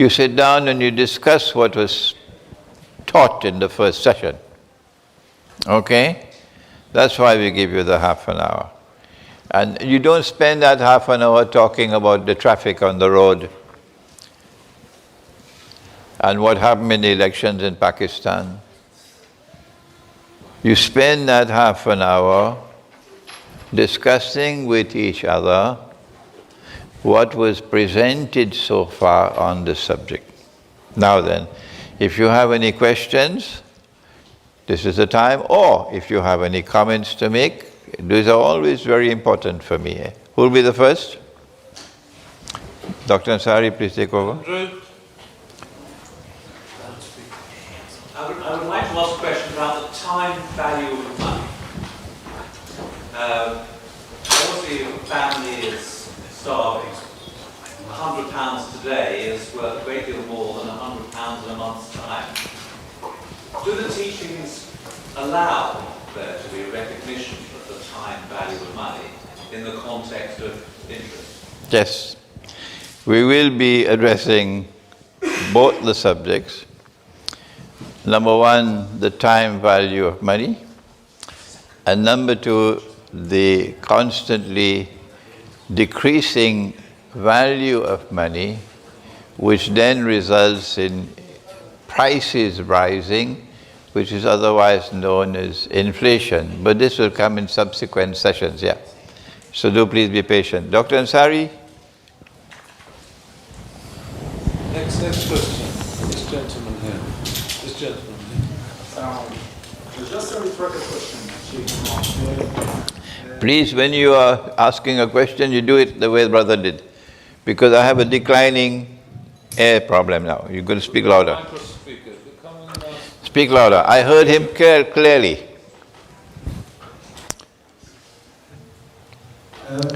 You sit down and you discuss what was taught in the first session. Okay? That's why we give you the half an hour. And you don't spend that half an hour talking about the traffic on the road and what happened in the elections in Pakistan. You spend that half an hour discussing with each other what was presented so far on the subject. Now then, if you have any questions, this is the time, or if you have any comments to make, these are always very important for me. Who will be the first? Dr. Ansari, please take over. I would like to ask a question about the time value of money. Obviously, if a family is starving, £100 today is worth a great deal more than £100 in a month's time. Do the teachings allow there to be a recognition of the time value of money in the context of interest? Yes. We will be addressing both the subjects. Number one, the time value of money, and number two, the constantly decreasing value of money, which then results in prices rising, which is otherwise known as inflation. But this will come in subsequent sessions, yeah. So do please be patient. Dr. Ansari? Next question. This gentleman here. This gentleman here. Just a rhetorical question, Sheikh Imran. Please, when you are asking a question, you do it the way the brother did. Because I have a declining air problem now. You're going to speak louder. Speak louder. I heard him clearly.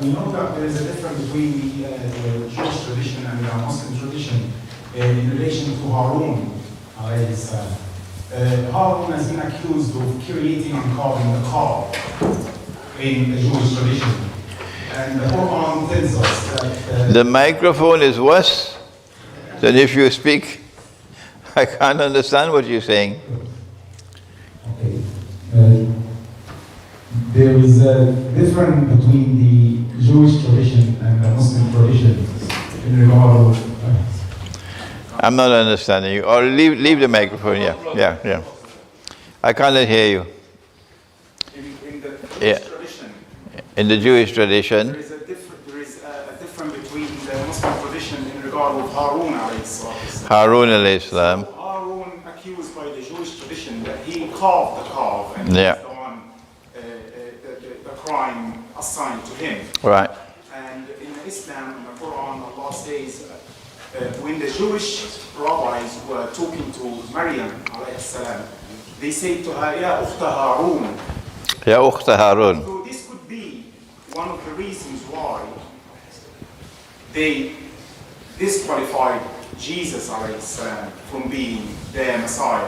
We know that there is a difference between the Jewish tradition and the Muslim tradition in relation to Harun. Harun has been accused of creating and carving the car in the Jewish tradition. And the Quran tells us that... the microphone is worse than if you speak. I can't understand what you're saying. Okay. There is a difference between the Jewish tradition and the Muslim tradition in regard of... I'm not understanding you. Or leave the microphone, yeah. I can't hear you. In the Jewish tradition. In the Jewish tradition. There is a difference between the Muslim tradition in regard of Harun alayhi salam. Harun alayhi salam. Harun accused by the Jewish tradition that he carved the calf and Yeah. based on the crime assigned to him. Right. And in Islam, in the Quran, Allah says, when the Jewish rabbis were talking to Maryam alayhi salam, they say to her, Ya Ukhta Harun. Ya Ukhta Harun. So this could be one of the reasons why they disqualified Jesus alayhi salam from being their Messiah,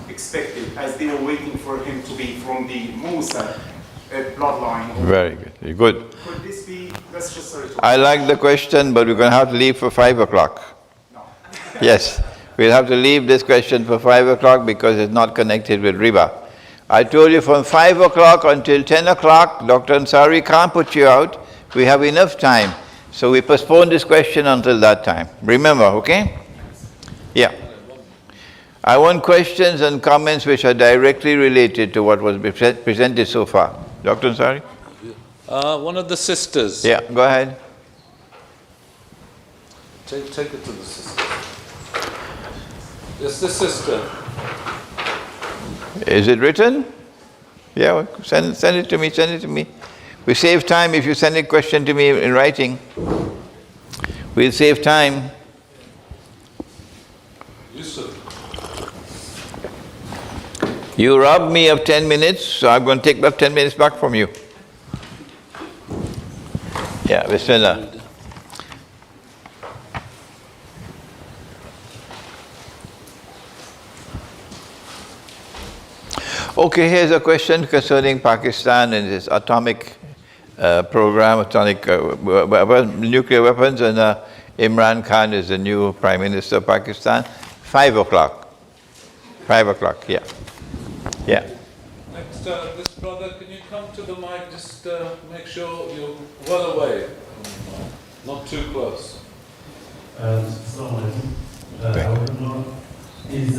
expected, as they were waiting for him to be from the Musa bloodline. Very good. Good. Could this be, that's just a rhetorical. I like the question, but we're going to have to leave for 5 o'clock. No. Yes. We'll have to leave this question for 5 o'clock because it's not connected with Riba. I told you from 5 o'clock until 10 o'clock, Dr. Ansari can't put you out. We have enough time. So we postpone this question until that time. Remember, okay? Yeah. I want questions and comments which are directly related to what was presented so far. Dr. Ansari? One of the sisters. Yeah, go ahead. Take it to the sister. Yes, the sister. Is it written? Yeah, well, send it to me, We save time if you send a question to me in writing. We'll save time. Yusuf. You robbed me of 10 minutes, so I'm going to take that 10 minutes back from you. Yeah, Bismillah. Okay, here's a question concerning Pakistan and its atomic program, nuclear weapons, and Imran Khan is the new Prime Minister of Pakistan. 5 o'clock. 5 o'clock, yeah. Yeah. Next, this brother, can you come to the mic? Just make sure you're well away from the mic, not too close. Assalamu alaikum. I want to know, is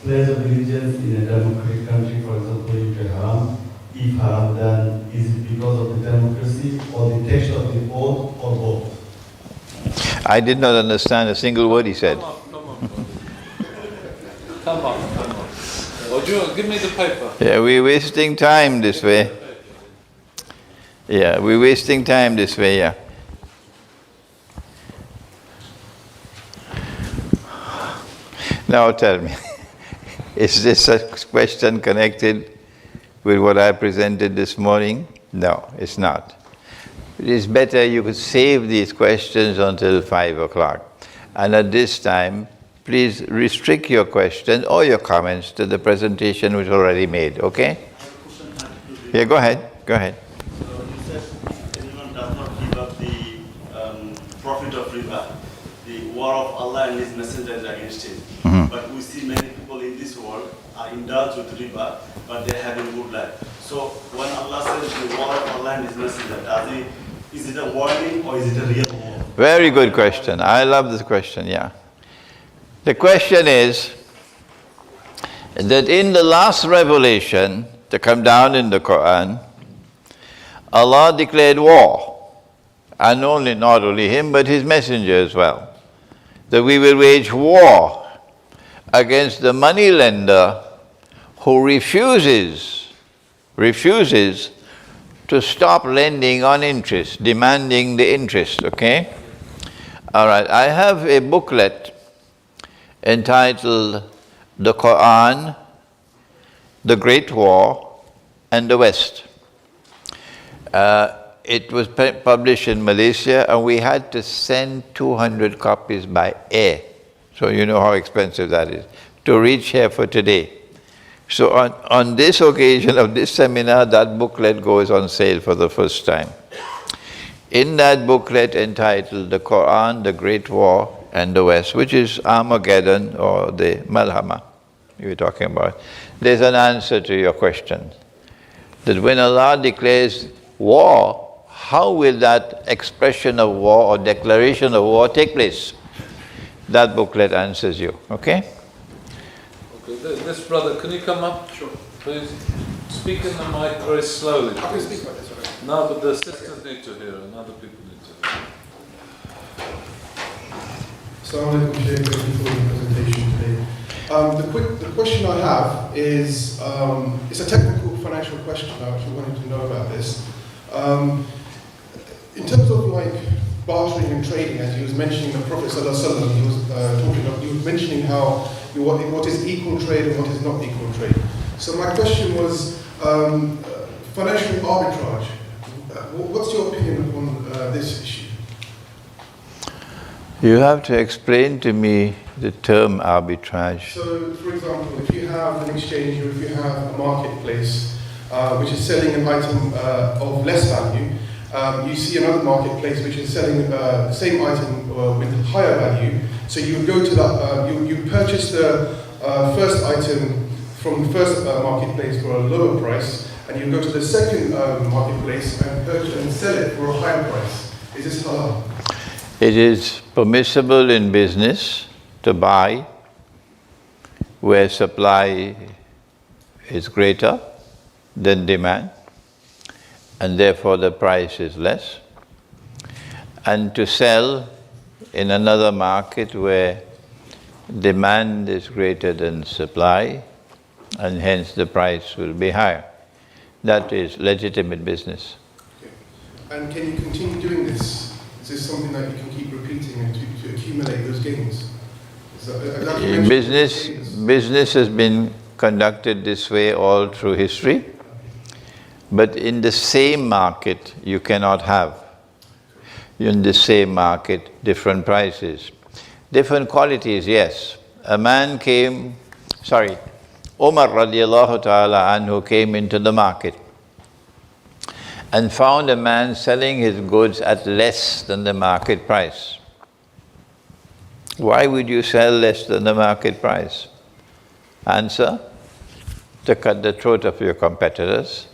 place of religion in a democratic country, for example, if haram? If haram, then is it because of the democracy or the text of the oath or both? I did not understand a single word he said. Come on, come on, brother. Come on, come on. Or do you give me the paper? Yeah, we're wasting time this way. Yeah, we're wasting time this way, yeah. Now tell me, is this a question connected with what I presented this morning? No, it's not. It is better you could save these questions until 5 o'clock. And at this time, please restrict your questions or your comments to the presentation which already made, okay? Yeah, go ahead, go ahead. So you said anyone does not give up the profit of riba, the war of Allah and His Messenger is against it. But we see many people in this world are indulged with riba, but they're having good life. So when Allah says the war of Allah and His Messenger, is it a warning or is it a real war? Very good question. I love this question, yeah. The question is that in the last revelation to come down in the Quran, Allah declared war, and not only Him, but His Messenger as well, that we will wage war against the money lender who refuses to stop lending on interest, demanding the interest, okay? All right, I have a booklet entitled The Quran, the Great War, and the West. It was published in Malaysia, and we had to send 200 copies by air. So you know how expensive that is, to reach here for today. So on this occasion of this seminar, that booklet goes on sale for the first time. In that booklet entitled The Quran, the Great War, and the West, which is Armageddon or the Malhama you were talking about, there's an answer to your question. That when Allah declares war, how will that expression of war or declaration of war take place? That booklet answers you, okay? Okay, this brother, can you come up? Sure. Please speak in the mic very slowly. I can speak about this, alright. No, but the sisters need to hear and other people need to hear. Assalamu alaikum, Sheikh. Thank you for the presentation today. The question I have is, it's a technical financial question. I actually wanted to know about this. In terms of like bartering and trading, as he was mentioning, the Prophet ﷺ, he was he was mentioning how what is equal trade and what is not equal trade. So my question was financial arbitrage. What's your opinion on this issue? You have to explain to me the term arbitrage. So, for example, if you have an exchange or if you have a marketplace which is selling an item of less value, you see another marketplace which is selling the same item with higher value. So you go to that, you purchase the first item from the first marketplace for a lower price, and you go to the second marketplace and purchase and sell it for a higher price. Is this halal? It is permissible in business to buy where supply is greater than demand, and therefore the price is less, and to sell in another market where demand is greater than supply, and hence the price will be higher. That is legitimate business. Okay. And can you continue doing this? Is this something that you can keep repeating and to accumulate those gains? Business has been conducted this way all through history, but in the same market you cannot have. In the same market, different prices. Different qualities, yes. A man came, Umar radiallahu ta'ala anhu came into the market and found a man selling his goods at less than the market price. Why would you sell less than the market price? Answer, to cut the throat of your competitors,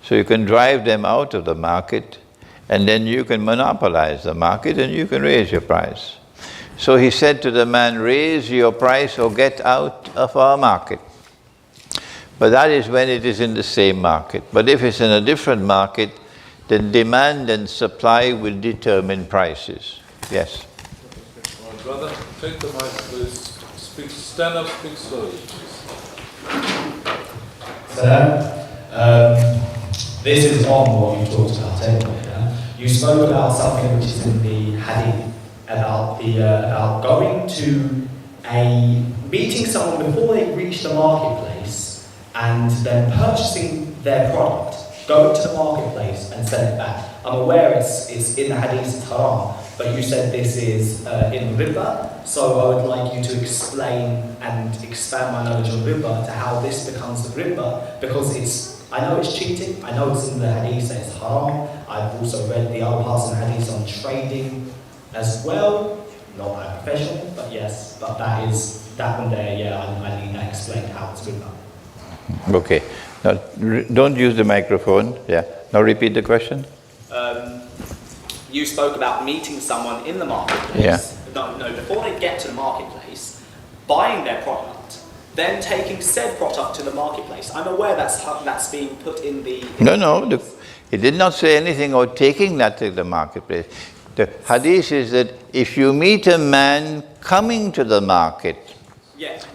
so you can drive them out of the market, and then you can monopolize the market and you can raise your price. So he said to the man, raise your price or get out of our market. But that is when it is in the same market. But if it's in a different market, then demand and supply will determine prices. Yes? All right, brother, take the mic, please. Stand up, speak slowly, please. Sir, this is on what you talked about anyway. Yeah? You spoke about something which is in the hadith, about going to meeting someone before they reach the marketplace and then purchasing their product, going to the marketplace and send it back. I'm aware it's in the hadith, it's haram, but you said this is in Riba, so I would like you to explain and expand my knowledge on Riba to how this becomes Riba, because I know it's cheating, I know it's in the hadith that it's haram, I've also read the other parts of the hadith on trading as well, not that professional, but yes, but that one there, yeah, I need that explained how it's Riba. Okay. Now, don't use the microphone. Yeah. Now repeat the question. You spoke about meeting someone in the marketplace. Yeah. No, before they get to the marketplace, buying their product, then taking said product to the marketplace. I'm aware that's being put in the... No. He did not say anything about taking that to the marketplace. The hadith is that if you meet a man coming to the market,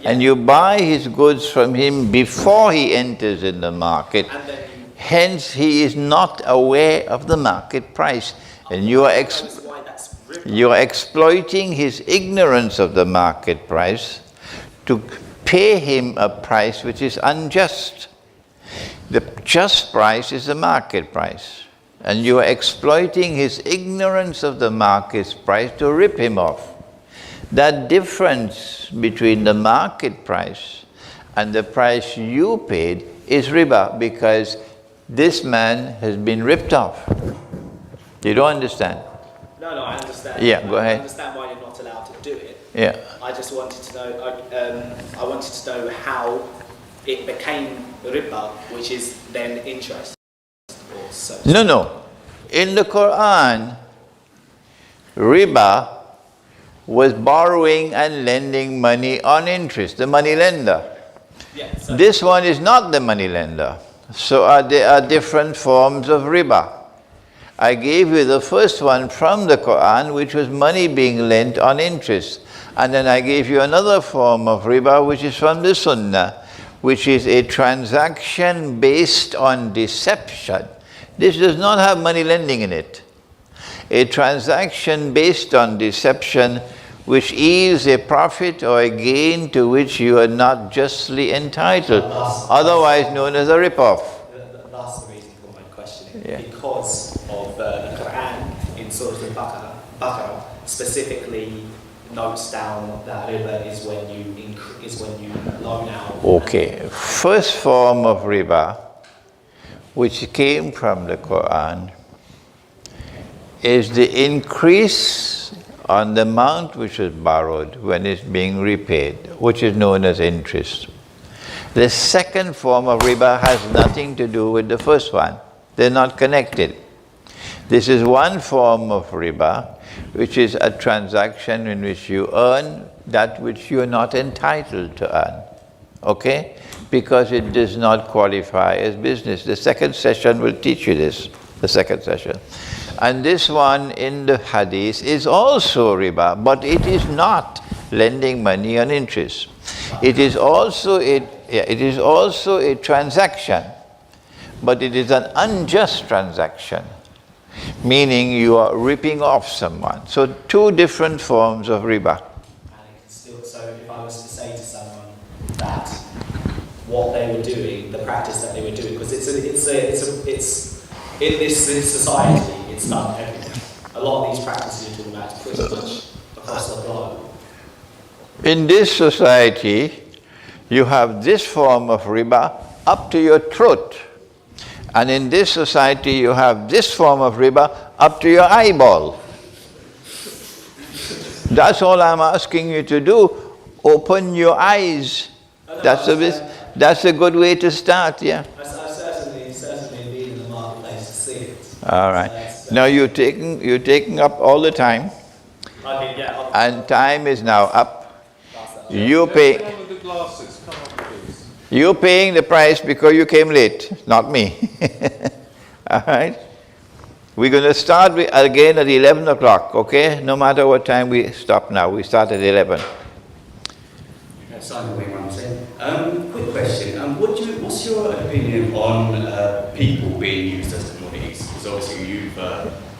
and you buy his goods from him before he enters in the market, hence he is not aware of the market price. And you are exploiting his ignorance of the market price to pay him a price which is unjust. The just price is the market price. And you are exploiting his ignorance of the market price to rip him off. That difference between the market price and the price you paid is riba, because this man has been ripped off. You don't understand? No, I understand. Yeah, go ahead. I understand why you're not allowed to do it. Yeah. I just wanted to know, I wanted to know how it became riba, which is then interest. Or so. No. In the Quran, riba was borrowing and lending money on interest, the money lender. Yeah, so This one is not the money lender. So there are different forms of riba. I gave you the first one from the Quran, which was money being lent on interest. And then I gave you another form of riba, which is from the Sunnah, which is a transaction based on deception. This does not have money lending in it. A transaction based on deception which yields a profit or a gain to which you are not justly entitled, otherwise known as a rip-off. that's the reason for my question. Yeah. Because of the Quran in Surah Al-Baqarah specifically notes down that riba is when you loan out. Okay, first form of riba, which came from the Quran, is the increase on the amount which is borrowed when it's being repaid, which is known as interest. The second form of riba has nothing to do with the first one. They're not connected. This is one form of riba, which is a transaction in which you earn that which you are not entitled to earn. Okay? Because it does not qualify as business. The second session will teach you this, the second session. And this one in the hadith is also riba, but it is not lending money on interest. It is also a transaction, but it is an unjust transaction, meaning you are ripping off someone. So two different forms of riba. And it can still, so if I was to say to someone that what they were doing, the practice that they were doing, because it's in this society, it's done everywhere. A lot of these practices you're talking about is pretty much across the globe. In this society, you have this form of riba up to your throat. And in this society, you have this form of riba up to your eyeball. That's all I'm asking you to do. Open your eyes. That's a good way to start, yeah. I've certainly been in the marketplace to see it. All right. Now you're taking up all the time, Okay, yeah. and time is now up. You Everyone pay. with the glasses, come on, please. You're paying the price because you came late, not me. All right? We're going to start again at 11 o'clock, okay? No matter what time we stop now, we start at 11. Simon Imran Hosein. Quick question. What's your opinion on people being used as commodities? Because obviously you've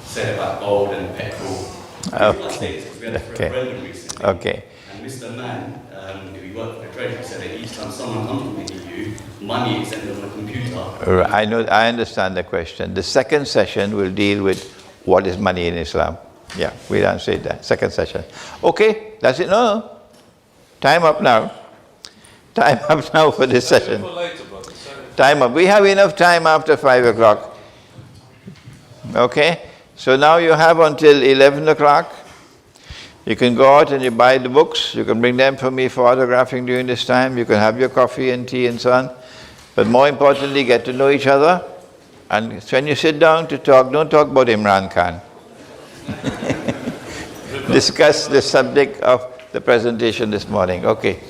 said about gold and petrol. Okay. We had a referendum recently. Okay. And Mr. Mann, who worked for the Treasury, said that each time someone comes to you, money is sent on a computer. I understand the question. The second session will deal with what is money in Islam. Yeah, we'll answer that. Second session. Okay, that's it. No. Time up now. Time up now for this session. For later, brother. Sorry. Time up. We have enough time after 5 o'clock. Okay? So now you have until 11 o'clock. You can go out and you buy the books. You can bring them for me for autographing during this time. You can have your coffee and tea and so on. But more importantly, get to know each other. And when you sit down to talk, don't talk about Imran Khan. Discuss the subject of the presentation this morning. Okay.